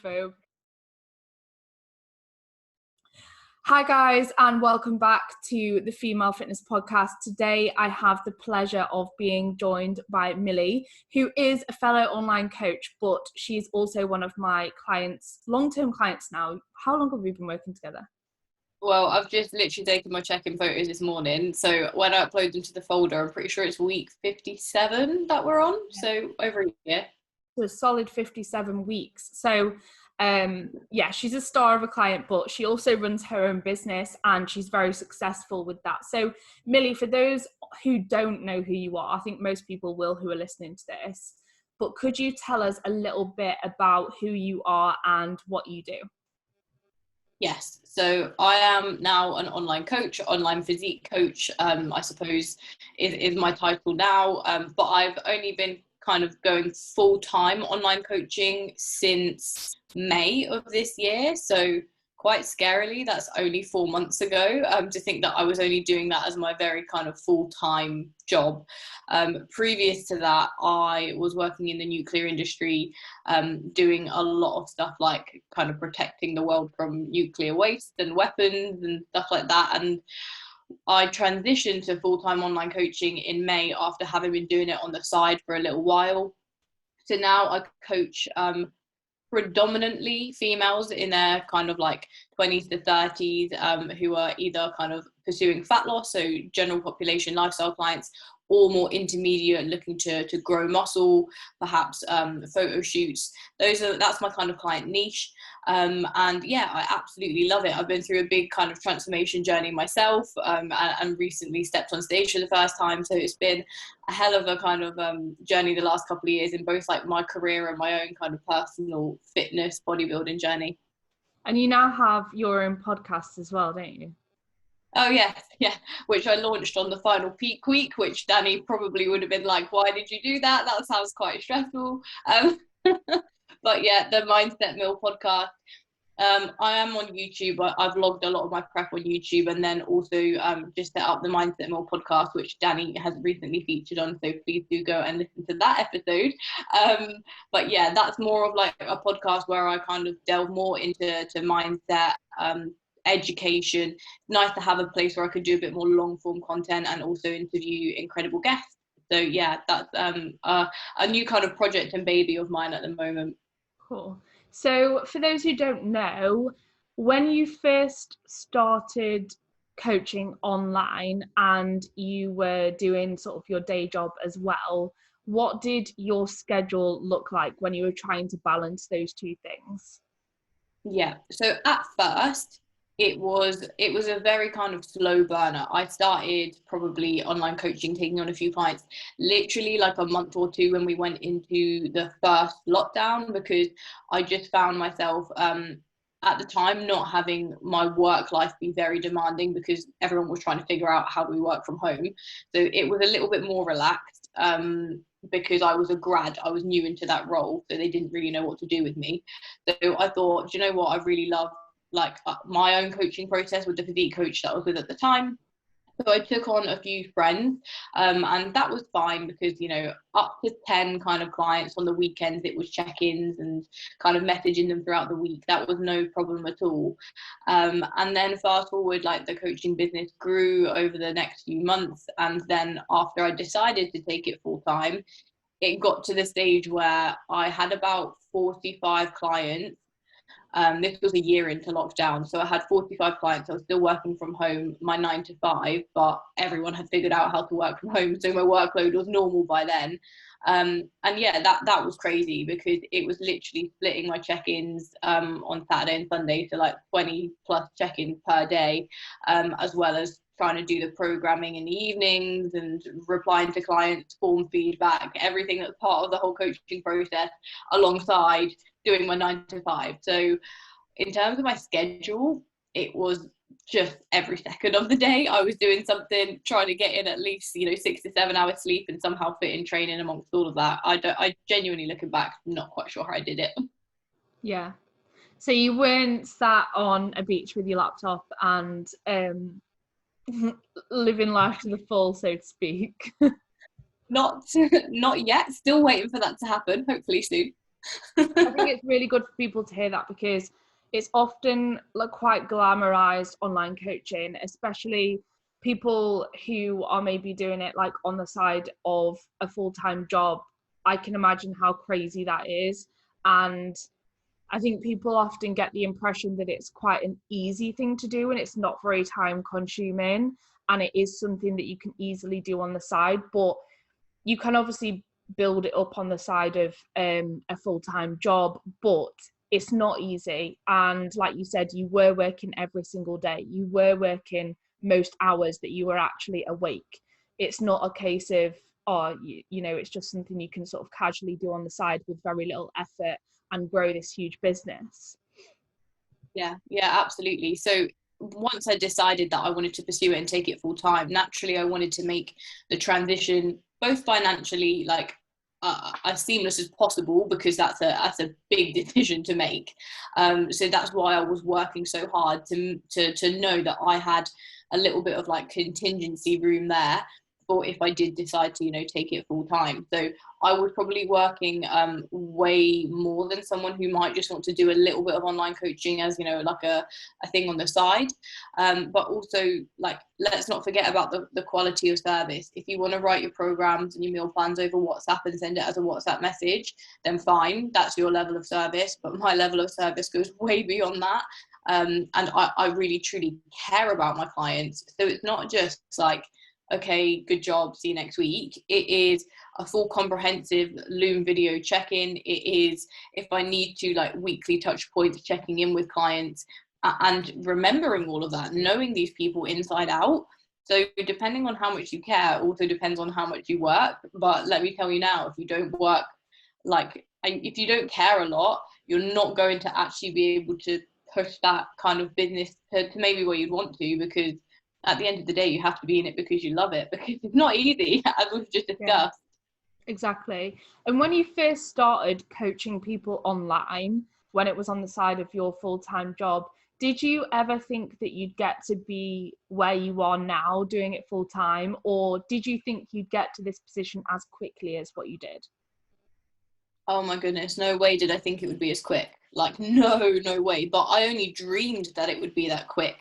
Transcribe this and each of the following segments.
info. Hi guys, and welcome back to the Female Fitness Podcast. Today I have the pleasure of being joined by Millie, who is a fellow online coach, but she's also one of my clients, long-term clients now. How long have we been working together? Well, I've just literally taken my check-in photos this morning. So when I upload them to the folder, I'm pretty sure it's week 57 that we're on. So over a year. So a solid 57 weeks. So she's a star of a client, but she also runs her own business and she's very successful with that. So Millie, for those who don't know who you are, I think most people will who are listening to this, but could you tell us a little bit about who you are and what you do? Yes, so I am now an online coach, online physique coach, I suppose is my title now, but I've only been kind of going full-time online coaching since May of this year, so quite scarily, that's only 4 months ago, to think that I was only doing that as my very kind of full-time job. Previous to that, I was working in the nuclear industry, doing a lot of stuff like kind of protecting the world from nuclear waste and weapons and stuff like that. And I transitioned to full-time online coaching in May after having been doing it on the side for a little while. So now I coach predominantly females in their kind of like 20s to 30s who are either kind of pursuing fat loss, so general population lifestyle clients, or more intermediate looking to grow muscle, perhaps photo shoots. That's my kind of client niche. And yeah, I absolutely love it. I've been through a big kind of transformation journey myself, and recently stepped on stage for the first time. So it's been a hell of a kind of journey the last couple of years in both like my career and my own kind of personal fitness bodybuilding journey. And you now have your own podcast as well, don't you? Oh yeah, which I launched on the final peak week, which Danny probably would have been like, why did you do that? That sounds quite stressful. But yeah, the Mindset Mill podcast. I am on YouTube. I've vlogged a lot of my prep on YouTube, and then also just set up the Mindset Mill podcast, which Danny has recently featured on. So please do go and listen to that episode. But yeah, that's more of like a podcast where I kind of delve more into mindset, education. Nice to have a place where I could do a bit more long form content and also interview incredible guests. So yeah, that's a new kind of project and baby of mine at the moment. Cool. So for those who don't know, when you first started coaching online and you were doing sort of your day job as well, what did your schedule look like when you were trying to balance those two things? Yeah, so at first it was a very kind of slow burner. I started probably online coaching, taking on a few clients, literally like a month or two when we went into the first lockdown, because I just found myself at the time not having my work life be very demanding because everyone was trying to figure out how do we work from home. So it was a little bit more relaxed. Because I was a grad, I was new into that role, so they didn't really know what to do with me. So I thought, do you know what, I really love like my own coaching process with the physique coach that I was with at the time. So I took on a few friends, and that was fine because, you know, up to 10 kind of clients on the weekends, it was check-ins and kind of messaging them throughout the week. That was no problem at all. And then fast forward, like the coaching business grew over the next few months. And then after I decided to take it full time, it got to the stage where I had about 45 clients. This was a year into lockdown, so I had 45 clients. I was still working from home, my 9 to 5, but everyone had figured out how to work from home, so my workload was normal by then. And yeah, that was crazy because it was literally splitting my check-ins on Saturday and Sunday to like 20 plus check-ins per day, as well as trying to do the programming in the evenings and replying to clients, form feedback, everything that's part of the whole coaching process, alongside doing my 9 to 5. So in terms of my schedule, it was just every second of the day I was doing something, trying to get in at least, 6 to 7 hours sleep and somehow fit in training amongst all of that. I genuinely, looking back, not quite sure how I did it. Yeah. So you weren't sat on a beach with your laptop and living life to the full, so to speak. Not yet. Still waiting for that to happen. Hopefully soon. I think it's really good for people to hear that, because it's often like quite glamorized online coaching, especially people who are maybe doing it like on the side of a full-time job. I can imagine how crazy that is. And I think people often get the impression that it's quite an easy thing to do and it's not very time consuming, and it is something that you can easily do on the side, but you can obviously build it up on the side of a full-time job, but it's not easy. And like you said, you were working every single day, you were working most hours that you were actually awake. It's not a case of, oh, you know, it's just something you can sort of casually do on the side with very little effort and grow this huge business. Yeah, absolutely. So once I decided that I wanted to pursue it and take it full time, naturally I wanted to make the transition both financially, like as seamless as possible, because that's a big decision to make. So that's why I was working so hard to know that I had a little bit of like contingency room there for if I did decide to, you know, take it full time. So I was probably working way more than someone who might just want to do a little bit of online coaching as, you know, like a thing on the side. But also, like, let's not forget about the quality of service. If you want to write your programs and your meal plans over WhatsApp and send it as a WhatsApp message, then fine, that's your level of service. But my level of service goes way beyond that. And I really, truly care about my clients. So it's not just like, okay, good job, see you next week. It is a full comprehensive Loom video check-in. It is, if I need to, like weekly touch points, checking in with clients and remembering all of that, knowing these people inside out. So depending on how much you care also depends on how much you work. But let me tell you now, if you don't work, like, if you don't care a lot, you're not going to actually be able to push that kind of business to maybe where you'd want to, because at the end of the day, you have to be in it because you love it, because it's not easy, as we've just discussed. Yeah, exactly. And when you first started coaching people online, when it was on the side of your full-time job, did you ever think that you'd get to be where you are now doing it full time, or did you think you'd get to this position as quickly as what you did? Oh my goodness, no way did I think it would be as quick. Like, no way. But I only dreamed that it would be that quick.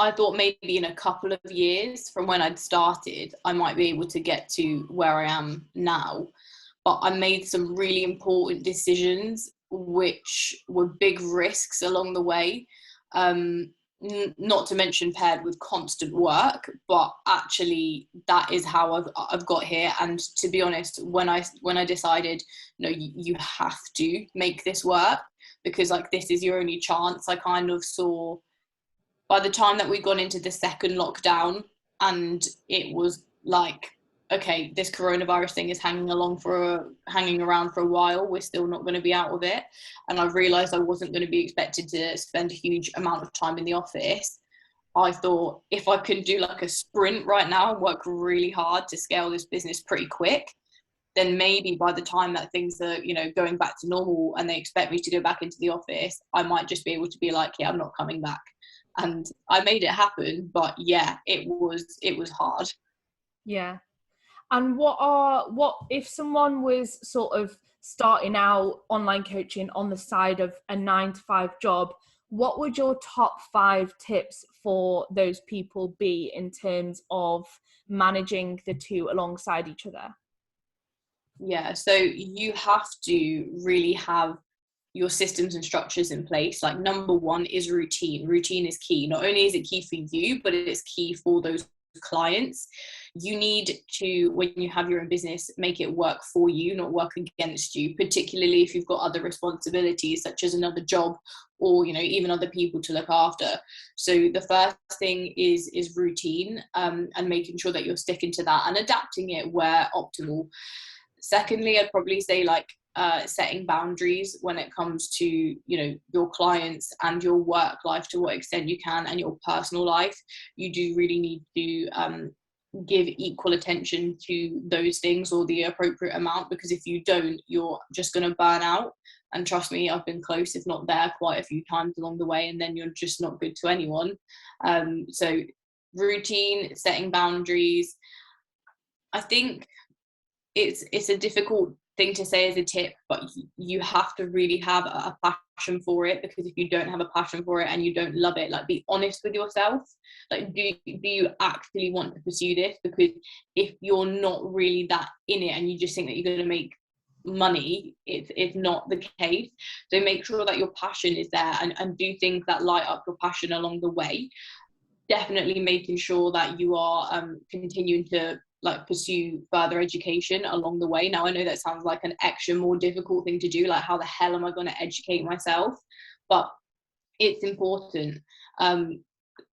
I thought maybe in a couple of years from when I'd started, I might be able to get to where I am now. But I made some really important decisions, which were big risks along the way. Not to mention paired with constant work, but actually that is how I've got here. And to be honest, when I decided, no, you have to make this work, because like this is your only chance. I kind of saw, by the time that we'd gone into the second lockdown and it was like, okay, this coronavirus thing is hanging around for a while, we're still not going to be out of it, and I realized I wasn't going to be expected to spend a huge amount of time in the office, I thought, if I could do like a sprint right now and work really hard to scale this business pretty quick, then maybe by the time that things are, you know, going back to normal and they expect me to go back into the office, I might just be able to be like, yeah, I'm not coming back. And I made it happen. But yeah, it was hard. Yeah. And what if someone was sort of starting out online coaching on the side of a 9-to-5 job, what would your top 5 tips for those people be in terms of managing the two alongside each other? Yeah, so you have to really have your systems and structures in place. Like, number one is routine. Routine is key. Not only is it key for you, but it is key for those clients. You need to, when you have your own business, make it work for you, not work against you, particularly if you've got other responsibilities such as another job, or, you know, even other people to look after. So the first thing is routine, and making sure that you're sticking to that and adapting it where optimal. Secondly, I'd probably say like setting boundaries when it comes to, you know, your clients and your work life to what extent you can, and your personal life. You do really need to give equal attention to those things, or the appropriate amount, because if you don't, you're just going to burn out. And trust me, I've been close, if not there, quite a few times along the way, and then you're just not good to anyone. So routine, setting boundaries. I think it's a difficult thing to say as a tip, but you have to really have a passion for it, because if you don't have a passion for it and you don't love it, like, be honest with yourself. Like, do you actually want to pursue this? Because if you're not really that in it and you just think that you're going to make money, it's not the case. So make sure that your passion is there, and do things that light up your passion along the way. Definitely making sure that you are continuing to like pursue further education along the way. Now, I know that sounds like an extra more difficult thing to do, like how the hell am I going to educate myself? But it's important.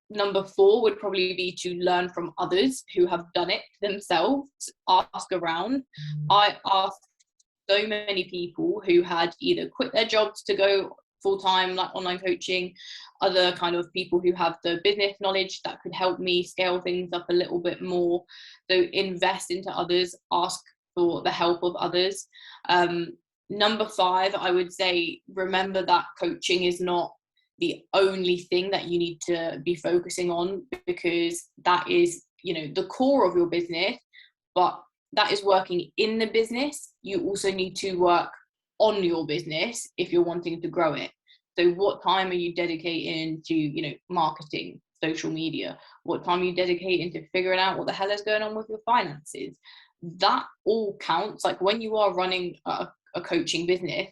Number 4 would probably be to learn from others who have done it themselves. Ask around. I asked so many people who had either quit their jobs to go full-time like online coaching, other kind of people who have the business knowledge that could help me scale things up a little bit more. So invest into others, ask for the help of others. Number 5, I would say, remember that coaching is not the only thing that you need to be focusing on, because that is, you know, the core of your business, but that is working in the business. You also need to work on your business if you're wanting to grow it. So what time are you dedicating to, you know, marketing, social media? What time are you dedicating to figuring out what the hell is going on with your finances? That all counts. Like, when you are running a coaching business,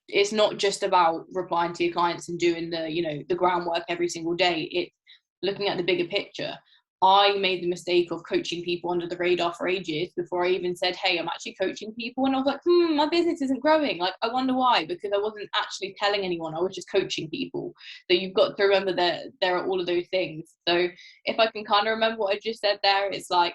it's not just about replying to your clients and doing the, you know, the groundwork every single day. It's looking at the bigger picture. I made the mistake of coaching people under the radar for ages before I even said, hey, I'm actually coaching people. And I was like, my business isn't growing. Like, I wonder why, because I wasn't actually telling anyone. I was just coaching people. So you've got to remember that there are all of those things. So if I can kind of remember what I just said there, it's like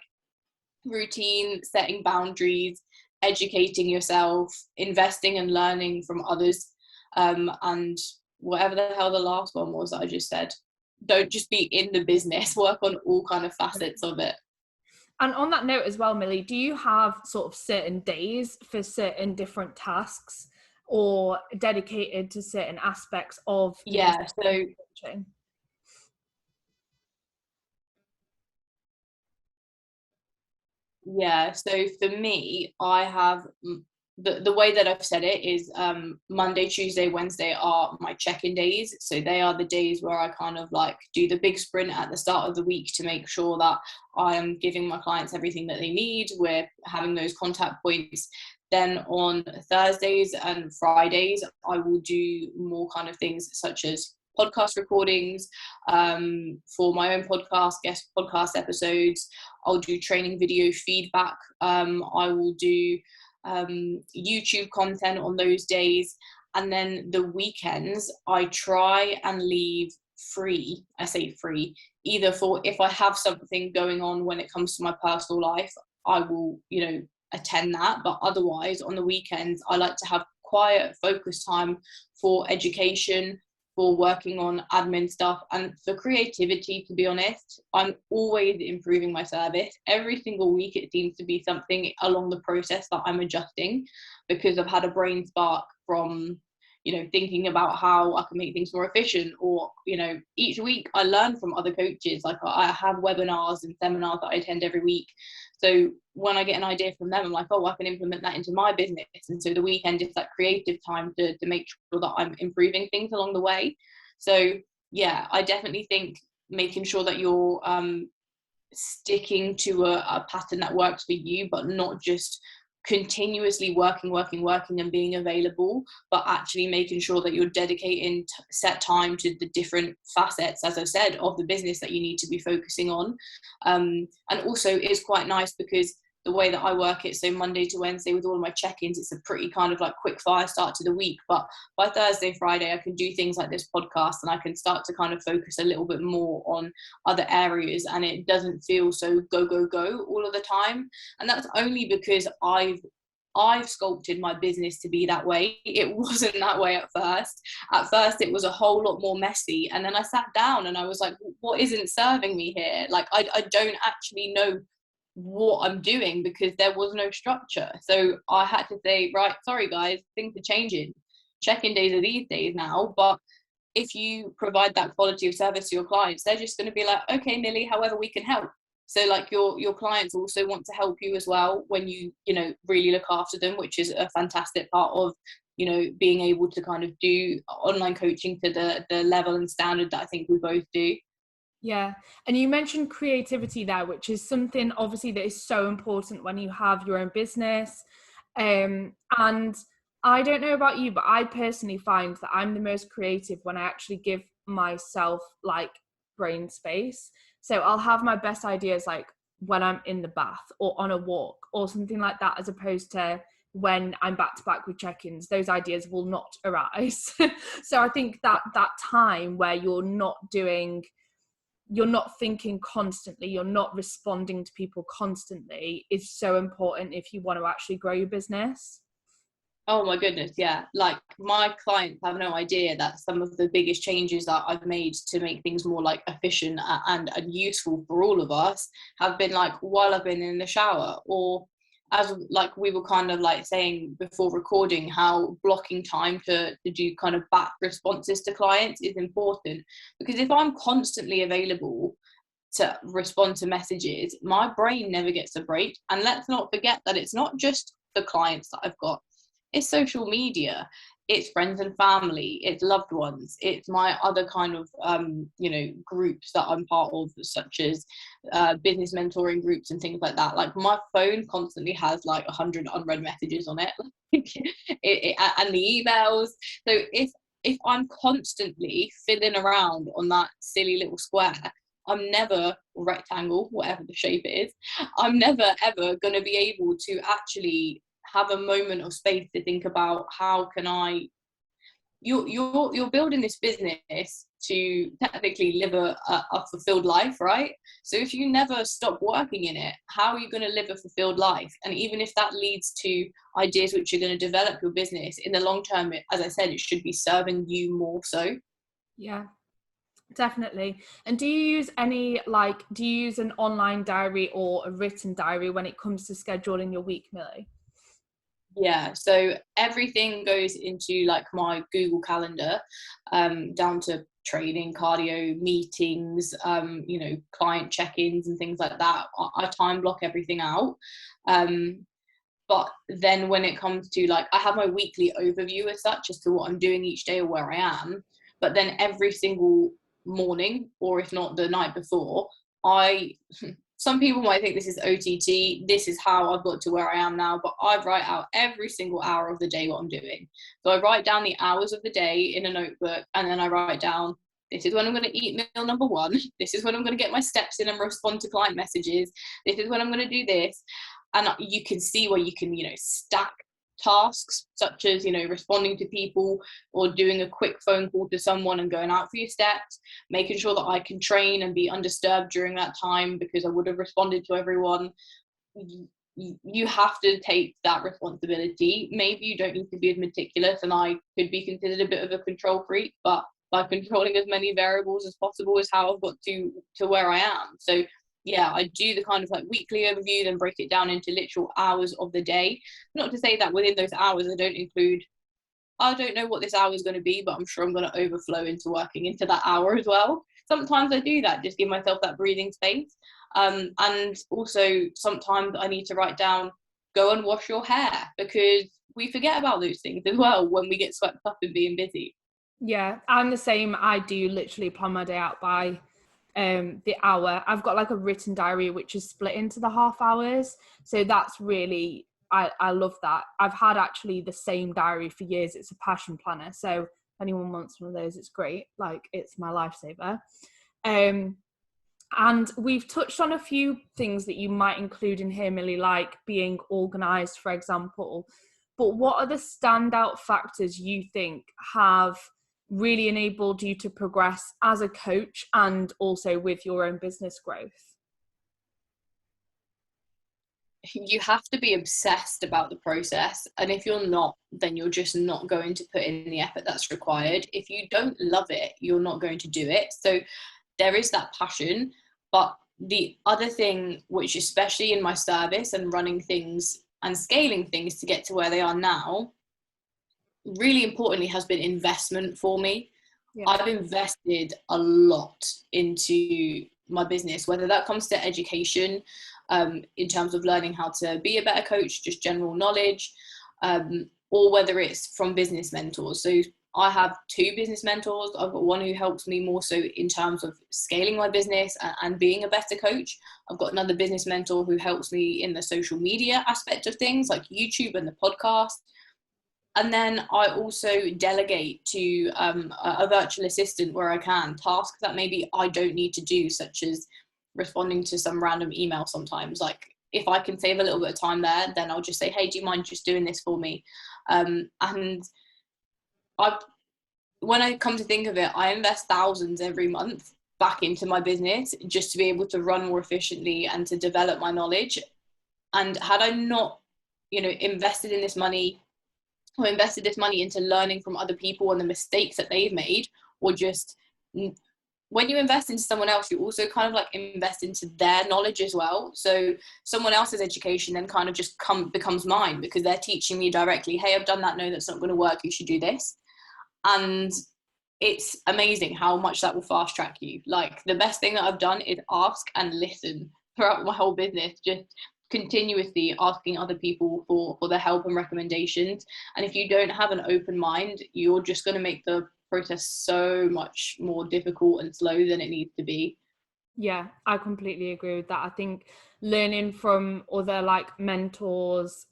routine, setting boundaries, educating yourself, investing and learning from others, and whatever the hell the last one was that I just said. Don't just be in the business, work on all kind of facets of it. And on that note as well, Millie, do you have sort of certain days for certain different tasks, or dedicated to certain aspects of Yeah, so coaching? yeah, so for me, I have the way that I've said it is Monday, Tuesday, Wednesday are my check-in days. So they are the days where I kind of like do the big sprint at the start of the week to make sure that I am giving my clients everything that they need. We're having those contact points. Then on Thursdays and Fridays, I will do more kind of things such as podcast recordings for my own podcast, guest podcast episodes. I'll do training video feedback. I will do YouTube content on those days. And then the weekends, I try and leave free. I say free, either for if I have something going on when it comes to my personal life, I will, you know, attend that. But otherwise, on the weekends, I like to have quiet, focused time for education, for working on admin stuff, and for creativity. To be honest, I'm always improving my service. Every single week it seems to be something along the process that I'm adjusting, because I've had a brain spark from, you know, thinking about how I can make things more efficient. Or, you know, each week I learn from other coaches. Like, I have webinars and seminars that I attend every week. So when I get an idea from them, I'm like, oh, I can implement that into my business. And so the weekend is that creative time to make sure that I'm improving things along the way. So yeah, I definitely think making sure that you're sticking to a pattern that works for you, but not just continuously working and being available, but actually making sure that you're dedicating set time to the different facets, as I said, of the business that you need to be focusing on. And also it's quite nice because the way that I work it, so Monday to Wednesday with all of my check-ins, it's a pretty kind of like quick fire start to the week. But by Thursday, Friday, I can do things like this podcast, and I can start to kind of focus a little bit more on other areas, and it doesn't feel so go all of the time. And that's only because I've sculpted my business to be that way. It wasn't that way at first. At first, it was a whole lot more messy. And then I sat down and I was like, what isn't serving me here? Like, I don't actually know what I'm doing, because there was no structure. So I had to say, right, sorry guys, things are changing. Check-in days are these days now, but if you provide that quality of service to your clients, they're just going to be like, okay, Millie, however we can help. So like your clients also want to help you as well when you know, really look after them, which is a fantastic part of, you know, being able to kind of do online coaching to the level and standard that I think we both do. Yeah. And you mentioned creativity there, which is something obviously that is so important when you have your own business. And I don't know about you, but I personally find that I'm the most creative when I actually give myself like brain space. So I'll have my best ideas like when I'm in the bath or on a walk or something like that, as opposed to when I'm back to back with check-ins. Those ideas will not arise. So I think that time where you're not thinking constantly, you're not responding to people constantly is so important if you want to actually grow your business. Oh my goodness, yeah. Like my clients have no idea that some of the biggest changes that I've made to make things more like efficient and useful for all of us have been like while I've been in the shower, or as like we were kind of like saying before recording, how blocking time to do kind of back responses to clients is important. Because if I'm constantly available to respond to messages, my brain never gets a break. And let's not forget that it's not just the clients that I've got, it's social media, it's friends and family, it's loved ones, it's my other kind of you know, groups that I'm part of, such as business mentoring groups and things like that. Like my phone constantly has like 100 unread messages on it, and the emails. So if I'm constantly fiddling around on that silly little square, I'm never, or rectangle, whatever the shape is, I'm never ever going to be able to actually have a moment of space to think about how can I. You're building this business to technically live a fulfilled life, right? So if you never stop working in it, how are you going to live a fulfilled life? And even if that leads to ideas which are going to develop your business in the long term, as I said, it should be serving you more so. Yeah, definitely. And do you use an online diary or a written diary when it comes to scheduling your week, Millie? Yeah, so everything goes into like my Google Calendar, down to training, cardio, meetings, you know, client check-ins and things like that. I time block everything out. But then when it comes to like, I have my weekly overview as such as to what I'm doing each day or where I am. But then every single morning, or if not the night before, I some people might think this is OTT, this is how I've got to where I am now, but I write out every single hour of the day what I'm doing. So I write down the hours of the day in a notebook, and then I write down, this is when I'm going to eat meal number 1, this is when I'm going to get my steps in and respond to client messages, this is when I'm going to do this. And you can see where you can, you know, stack tasks, such as, you know, responding to people or doing a quick phone call to someone and going out for your steps, making sure that I can train and be undisturbed during that time because I would have responded to everyone. You have to take that responsibility. Maybe you don't need to be as meticulous, and I could be considered a bit of a control freak, but by controlling as many variables as possible is how I've got to where I am. So yeah, I do the kind of like weekly overview, then break it down into literal hours of the day. Not to say that within those hours I don't include, I don't know what this hour is going to be, but I'm sure I'm going to overflow into working into that hour as well. Sometimes I do that, just give myself that breathing space. And also sometimes I need to write down, go and wash your hair, because we forget about those things as well when we get swept up in being busy. Yeah, I'm the same. I do literally plan my day out by the hour. I've got like a written diary which is split into the half hours, so that's really, I love that. I've had actually the same diary for years. It's a passion planner, so if anyone wants one of those, it's great. Like, it's my lifesaver. And we've touched on a few things that you might include in here, Millie, like being organized, for example. But what are the standout factors you think have really enabled you to progress as a coach and also with your own business growth? You have to be obsessed about the process, and if you're not, then you're just not going to put in the effort that's required. If you don't love it, you're not going to do it. So there is that passion. But the other thing, which especially in my service and running things and scaling things to get to where they are now, really importantly has been investment for me. Yeah. I've invested a lot into my business, whether that comes to education, in terms of learning how to be a better coach, just general knowledge, or whether it's from business mentors. So I have 2 business mentors. I've got one who helps me more so in terms of scaling my business and being a better coach. I've got another business mentor who helps me in the social media aspect of things like YouTube and the podcast. And then I also delegate to a virtual assistant where I can, tasks that maybe I don't need to do, such as responding to some random email sometimes. Like if I can save a little bit of time there, then I'll just say, hey, do you mind just doing this for me? And when I come to think of it, I invest thousands every month back into my business just to be able to run more efficiently and to develop my knowledge. And had I not, invested this money into learning from other people and the mistakes that they've made, or just when you invest into someone else, you also kind of like invest into their knowledge as well. So someone else's education then kind of just becomes mine, because they're teaching me directly, hey, I've done that, no, that's not going to work, you should do this. And it's amazing how much that will fast track you. Like the best thing that I've done is ask and listen throughout my whole business, just continuously asking other people for their help and recommendations. And if you don't have an open mind, you're just going to make the process so much more difficult and slow than it needs to be. Yeah, I completely agree with that. I think learning from other like mentors,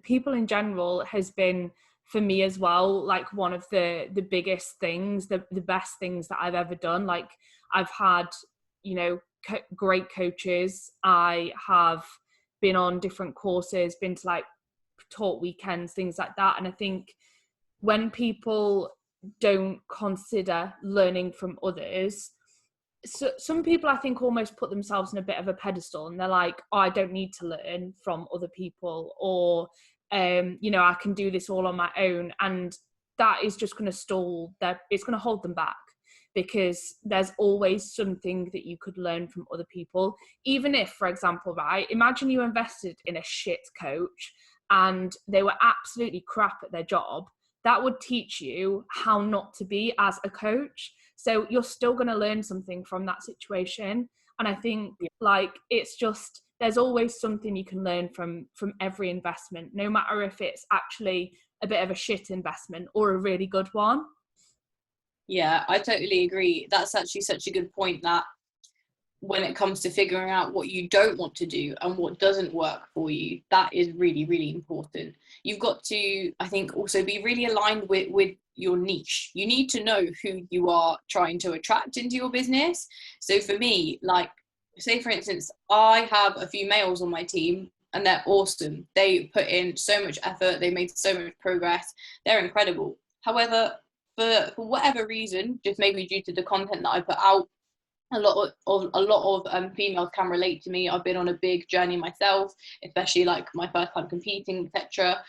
people in general, has been for me as well like one of the biggest things, the best things that I've ever done. Like I've had, great coaches. I have been on different courses, been to like taught weekends, things like that. And I think when people don't consider learning from others, so some people I think almost put themselves in a bit of a pedestal, and they're like, oh, I don't need to learn from other people, or I can do this all on my own. And that is just going to stall that, it's going to hold them back, because there's always something that you could learn from other people. Even if, for example, right, imagine you invested in a shit coach and they were absolutely crap at their job. That would teach you how not to be as a coach. So you're still going to learn something from that situation. And I think like it's just, there's always something you can learn from every investment, no matter if it's actually a bit of a shit investment or a really good one. Yeah, I totally agree. That's actually such a good point, that when it comes to figuring out what you don't want to do and what doesn't work for you, that is really, really important. You've got to, I think, also be really aligned with your niche. You need to know who you are trying to attract into your business. So for me, like, say for instance, I have a few males on my team and they're awesome. They put in so much effort, they made so much progress, they're incredible. However, for whatever reason, just maybe due to the content that I put out, a lot of females can relate to me. I've been on a big journey myself, especially like my first time competing, etc.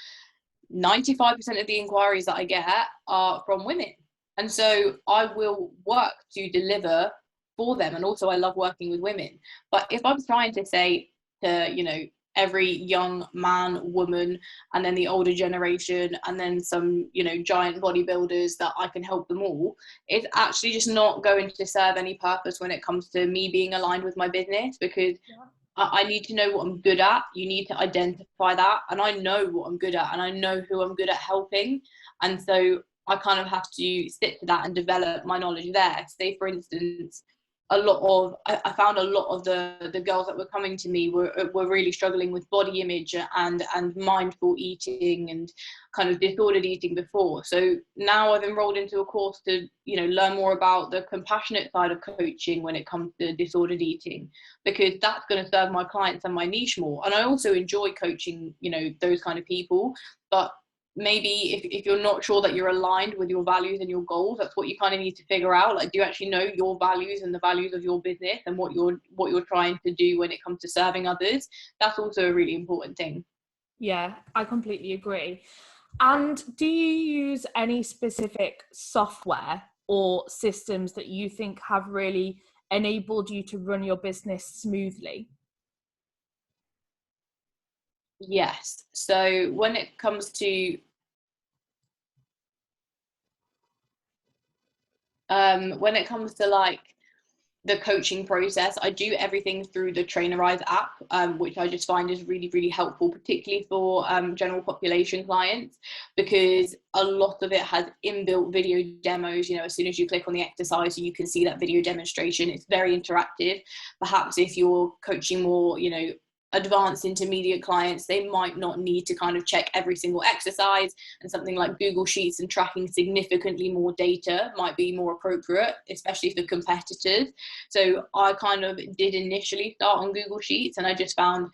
95% of the inquiries that I get are from women, and so I will work to deliver for them. And also I love working with women. But if I'm trying to say to every young man, woman, and then the older generation, and then some giant bodybuilders, that I can help them all, it's actually just not going to serve any purpose when it comes to me being aligned with my business, because I need to know what I'm good at. You need to identify that, and I know what I'm good at, and I know who I'm good at helping. And so I kind of have to stick to that and develop my knowledge there. Say for instance, I found a lot of the girls that were coming to me were really struggling with body image and mindful eating and kind of disordered eating before. So now I've enrolled into a course to learn more about the compassionate side of coaching when it comes to disordered eating, because that's going to serve my clients and my niche more. And I also enjoy coaching those kind of people. But maybe if you're not sure that you're aligned with your values and your goals, that's what you kind of need to figure out. Like, do you actually know your values and the values of your business and what you're trying to do when it comes to serving others? That's also a really important thing. Yeah, I completely agree. And do you use any specific software or systems that you think have really enabled you to run your business smoothly? Yes. So when it comes to like the coaching process. I do everything through the Trainerize app, which I just find is really, really helpful, particularly for general population clients, because a lot of it has inbuilt video demos. You know, as soon as you click on the exercise, you can see that video demonstration. It's very interactive. Perhaps if you're coaching more, you know, advanced intermediate clients, they might not need to kind of check every single exercise, and something like Google Sheets and tracking significantly more data might be more appropriate, especially for competitors. So I kind of did initially start on Google Sheets, and I just found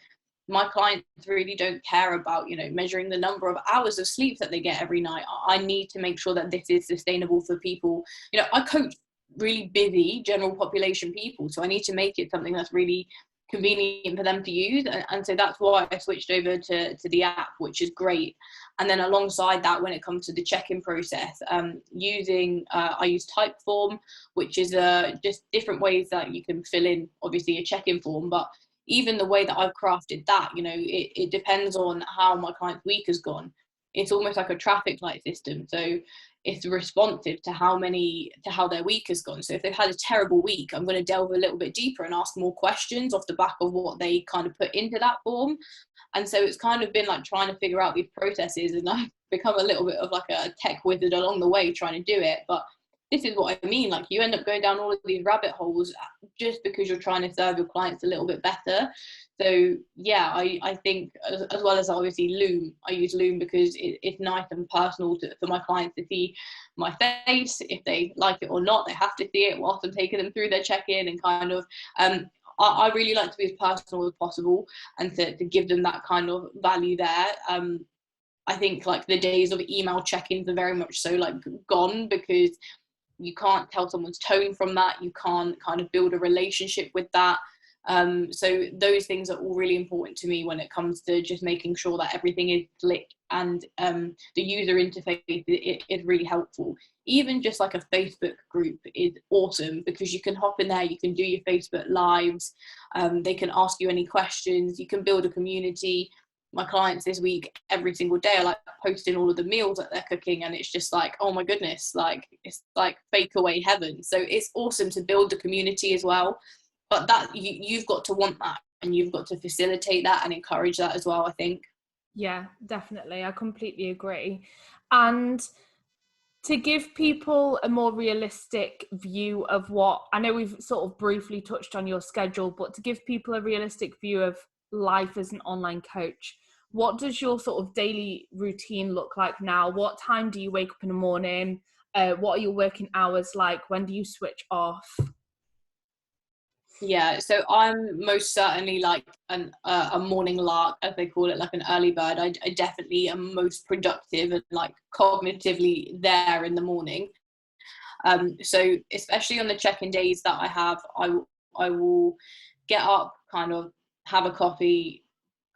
my clients really don't care about, you know, measuring the number of hours of sleep that they get every night. I need to make sure that this is sustainable for people. You know, I coach really busy general population people, so I need to make it something that's really convenient for them to use, and so that's why I switched over to the app, which is great. And then alongside that, when it comes to the check-in process, I use Typeform, which is just different ways that you can fill in obviously a check-in form. But even the way that I've crafted that, you know, it depends on how my client's week has gone. It's almost like a traffic light system, so it's responsive to how their week has gone. So if they've had a terrible week, I'm going to delve a little bit deeper and ask more questions off the back of what they kind of put into that form. And so it's kind of been like trying to figure out these processes, and I've become a little bit of like a tech wizard along the way trying to do it. But this is what I mean, like you end up going down all of these rabbit holes just because you're trying to serve your clients a little bit better. So yeah, I think as well as obviously Loom, I use Loom because it's nice and personal for my clients to see my face. If they like it or not, they have to see it whilst I'm taking them through their check-in, and kind of I really like to be as personal as possible, and to give them that kind of value there. I think like the days of email check-ins are very much so like gone, because you can't tell someone's tone from that. You can't kind of build a relationship with that. So those things are all really important to me when it comes to just making sure that everything is slick, and the user interface is really helpful. Even just like a Facebook group is awesome, because you can hop in there, you can do your Facebook lives, they can ask you any questions, you can build a community. My clients this week, every single day, I like posting all of the meals that they're cooking, and it's just like, oh my goodness, like it's like fake away heaven. So it's awesome to build the community as well, but that you've got to want that, and you've got to facilitate that and encourage that as well, I think. Yeah, definitely, I completely agree. And to give people a more realistic view of what, I know we've sort of briefly touched on your schedule, but to give people a realistic view of life as an online coach, what does your sort of daily routine look like now? What time do you wake up in the morning? What are your working hours like? When do you switch off? Yeah, so I'm most certainly like a morning lark, as they call it, like an early bird. I definitely am most productive and like cognitively there in the morning. So especially on the check-in days that I have, I will get up, kind of have a coffee,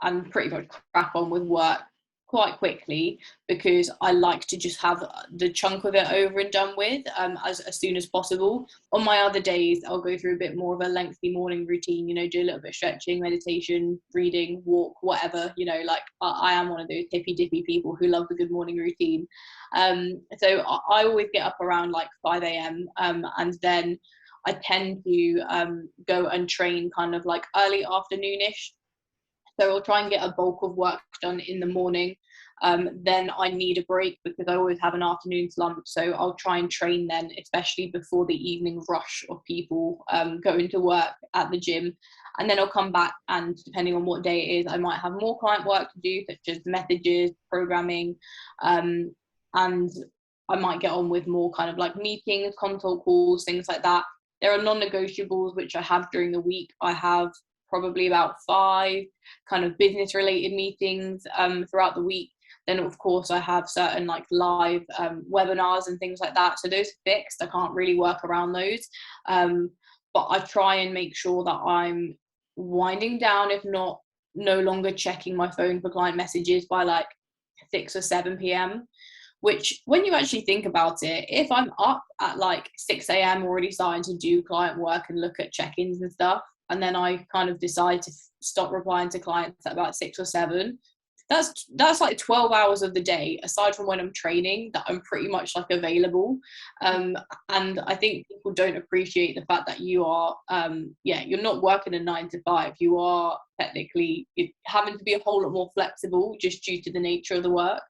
and pretty much crack on with work quite quickly, because I like to just have the chunk of it over and done with as soon as possible. On my other days, I'll go through a bit more of a lengthy morning routine, you know, do a little bit of stretching, meditation, reading, walk, whatever, you know, like I am one of those hippy dippy people who love the good morning routine. So I always get up around like 5 a.m. And then I tend to go and train kind of like early afternoonish. So I'll try and get a bulk of work done in the morning. Then I need a break, because I always have an afternoon slump. So I'll try and train then, especially before the evening rush of people going to work at the gym. And then I'll come back, and depending on what day it is, I might have more client work to do, such as messages, programming, and I might get on with more kind of like meetings, consult calls, things like that. There are non-negotiables which I have during the week. I have probably about 5 kind of business related meetings throughout the week. Then of course I have certain like live webinars and things like that. So those are fixed. I can't really work around those. But I try and make sure that I'm winding down, if not no longer checking my phone for client messages by like 6 or 7 p.m. Which, when you actually think about it, if I'm up at like 6 a.m. already starting to do client work and look at check-ins and stuff, and then I kind of decide to stop replying to clients at about 6 or 7, that's like 12 hours of the day, aside from when I'm training, that I'm pretty much like available. And I think people don't appreciate the fact that you are you're not working a 9 to 5. You are technically having to be a whole lot more flexible just due to the nature of the work.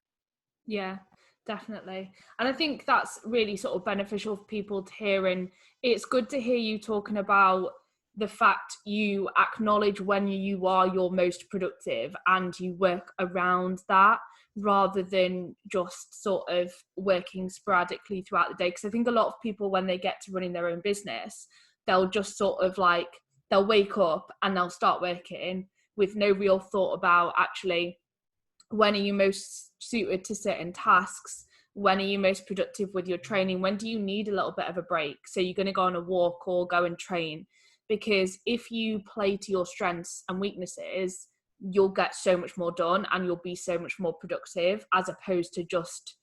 Yeah, definitely. And I think that's really sort of beneficial for people to hear. And it's good to hear you talking about the fact you acknowledge when you are your most productive and you work around that, rather than just sort of working sporadically throughout the day. Because I think a lot of people, when they get to running their own business, they'll just sort of like, they'll wake up and they'll start working with no real thought about actually, when are you most suited to certain tasks? When are you most productive with your training? When do you need a little bit of a break? So you're going to go on a walk or go and train. Because if you play to your strengths and weaknesses, you'll get so much more done and you'll be so much more productive, as opposed to just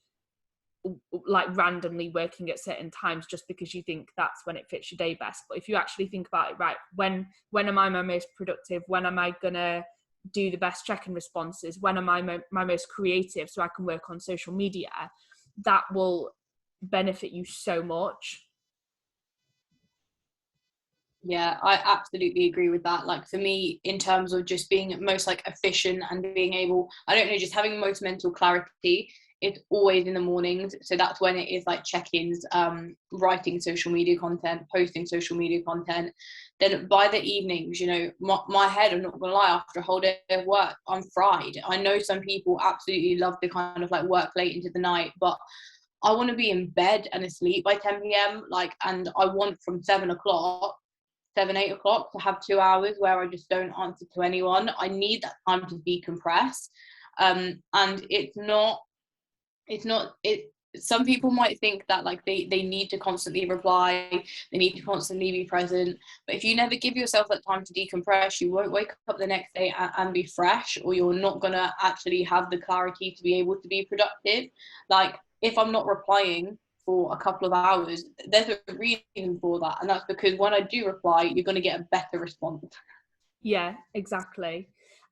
like randomly working at certain times just because you think that's when it fits your day best. But if you actually think about it, right, when am I my most productive? When am I gonna do the best check-in responses? When am I my most creative, so I can work on social media? That will benefit you so much. Yeah, I absolutely agree with that. Like for me, in terms of just being most like efficient and being able, I don't know, just having most mental clarity, it's always in the mornings. So that's when it is like check-ins, writing social media content, posting social media content. Then by the evenings, you know, my head, I'm not gonna lie, after a whole day of work, I'm fried. I know some people absolutely love to kind of like work late into the night, but I want to be in bed and asleep by 10 p.m. like, and I want from 7, 8 o'clock to have 2 hours where I just don't answer to anyone. I need that time to decompress. And some people might think that like they need to constantly reply, they need to constantly be present. But if you never give yourself that time to decompress, you won't wake up the next day and be fresh, or you're not gonna actually have the clarity to be able to be productive. Like if I'm not replying for a couple of hours, there's a reason for that, and that's because when I do reply, you're going to get a better response. Yeah, exactly.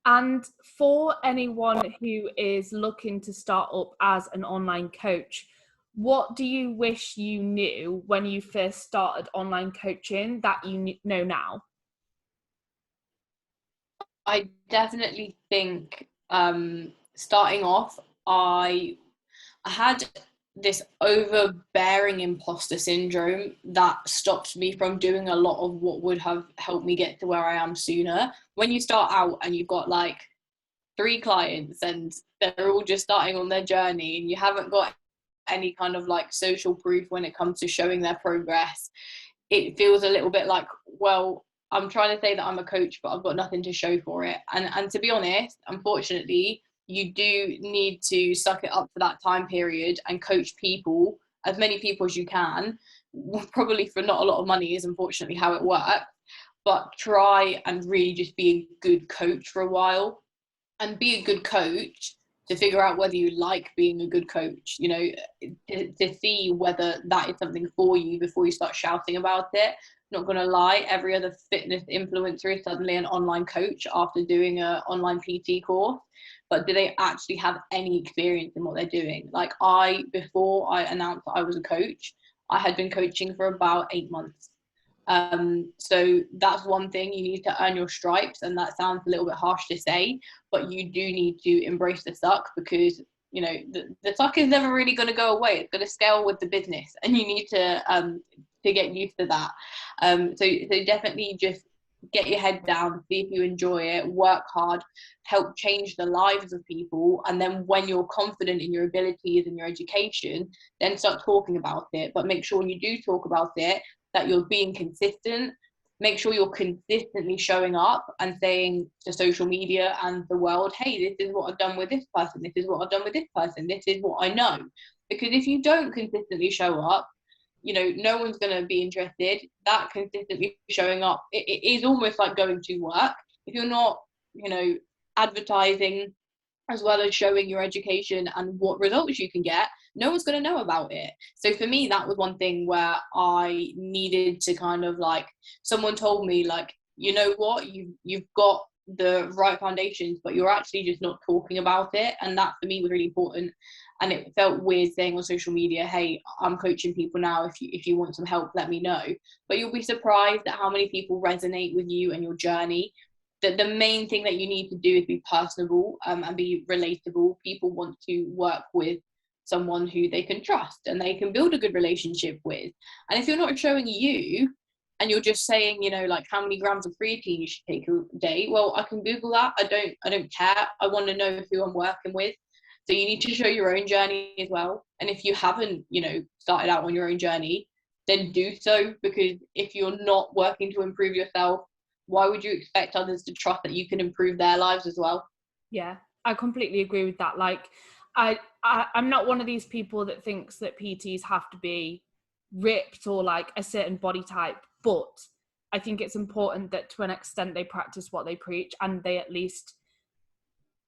And for anyone who is looking to start up as an online coach, what do you wish you knew when you first started online coaching that you know now? I definitely think starting off, I had this overbearing imposter syndrome that stopped me from doing a lot of what would have helped me get to where I am sooner. When you start out and you've got like 3 clients and they're all just starting on their journey and you haven't got any kind of like social proof when it comes to showing their progress, it feels a little bit like, well, I'm trying to say that I'm a coach, but I've got nothing to show for it. And to be honest, unfortunately, you do need to suck it up for that time period and coach people, as many people as you can, probably for not a lot of money is unfortunately how it works. But try and really just be a good coach for a while, and be a good coach to figure out whether you like being a good coach, you know, to see whether that is something for you before you start shouting about it. Not gonna lie, every other fitness influencer is suddenly an online coach after doing an online PT course, but do they actually have any experience in what they're doing? Like before I announced that I was a coach, I had been coaching for about 8 months. So that's one thing, you need to earn your stripes, and that sounds a little bit harsh to say, but you do need to embrace the suck, because you know the suck is never really going to go away. It's going to scale with the business, and you need to get used to that. So definitely just get your head down, see if you enjoy it, work hard, help change the lives of people, and then when you're confident in your abilities and your education, then start talking about it. But make sure when you do talk about it that you're being consistent. Make sure you're consistently showing up and saying to social media and the world, hey, this is what I've done with this person, this is what I've done with this person, this is what I know. Because if you don't consistently show up, you know, no one's going to be interested. That consistently showing up, it is almost like going to work. If you're not, you know, advertising as well as showing your education and what results you can get, no one's going to know about it. So for me, that was one thing where I needed to kind of like, someone told me like, you know what, you've got the right foundations, but you're actually just not talking about it. And that for me was really important. And it felt weird saying on social media, hey, I'm coaching people now, if you want some help, let me know. But you'll be surprised at how many people resonate with you and your journey. That the main thing that you need to do is be personable, and be relatable. People want to work with someone who they can trust and they can build a good relationship with. And if you're not showing you, and you're just saying, like how many grams of creatine you should take a day, well, I can Google that. I don't care. I want to know who I'm working with. So you need to show your own journey as well. And if you haven't, started out on your own journey, then do so, because if you're not working to improve yourself, why would you expect others to trust that you can improve their lives as well? Yeah, I completely agree with that. Like, I'm not one of these people that thinks that PTs have to be ripped or like a certain body type, but I think it's important that to an extent they practice what they preach, and they at least,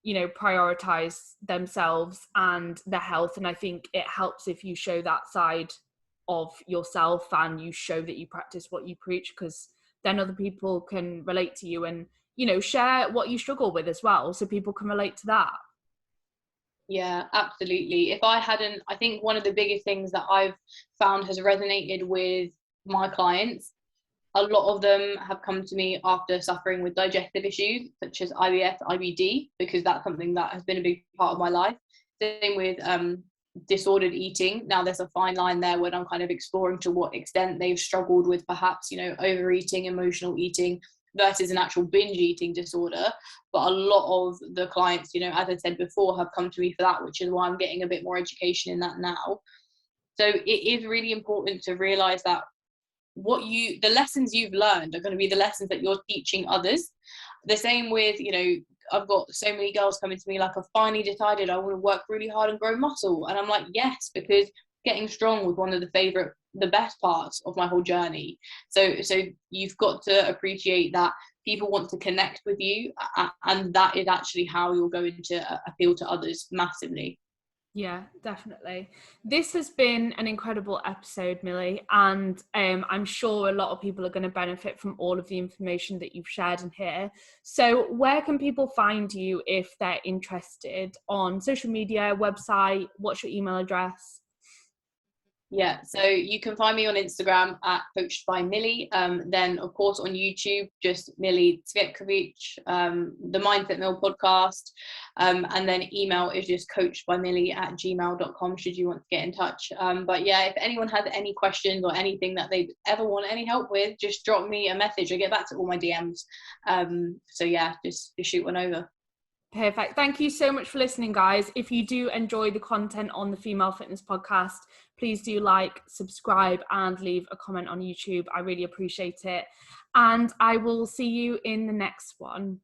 prioritize themselves and their health. And I think it helps if you show that side of yourself and you show that you practice what you preach, because then other people can relate to you and, share what you struggle with as well, so people can relate to that. Yeah, absolutely. I think one of the biggest things that I've found has resonated with my clients, a lot of them have come to me after suffering with digestive issues such as IBS, IBD, because that's something that has been a big part of my life. Same with disordered eating. Now there's a fine line there when I'm kind of exploring to what extent they've struggled with perhaps, overeating, emotional eating versus an actual binge eating disorder. But a lot of the clients, as I said before, have come to me for that, which is why I'm getting a bit more education in that now. So it is really important to realize that the lessons you've learned are going to be the lessons that you're teaching others. The same with, I've got so many girls coming to me like, I've finally decided I want to work really hard and grow muscle. And I'm like, yes, because getting strong was one of the best parts of my whole journey. So you've got to appreciate that people want to connect with you, and that is actually how you're going to appeal to others massively. Yeah, definitely. This has been an incredible episode, Millie, and I'm sure a lot of people are going to benefit from all of the information that you've shared in here. So where can people find you if they're interested? On social media, website? What's your email address? Yeah, so you can find me on Instagram at Coached by Millie. Then, of course, on YouTube, just Millie Cvjetkovic, the Mindset Mill podcast. And then email is just coachedbymillie@gmail.com should you want to get in touch. But yeah, if anyone has any questions or anything that they ever want any help with, just drop me a message. I get back to all my DMs. So yeah, just shoot one over. Perfect. Thank you so much for listening, guys. If you do enjoy the content on the Female Fitness Podcast, please do like, subscribe, and leave a comment on YouTube. I really appreciate it. And I will see you in the next one.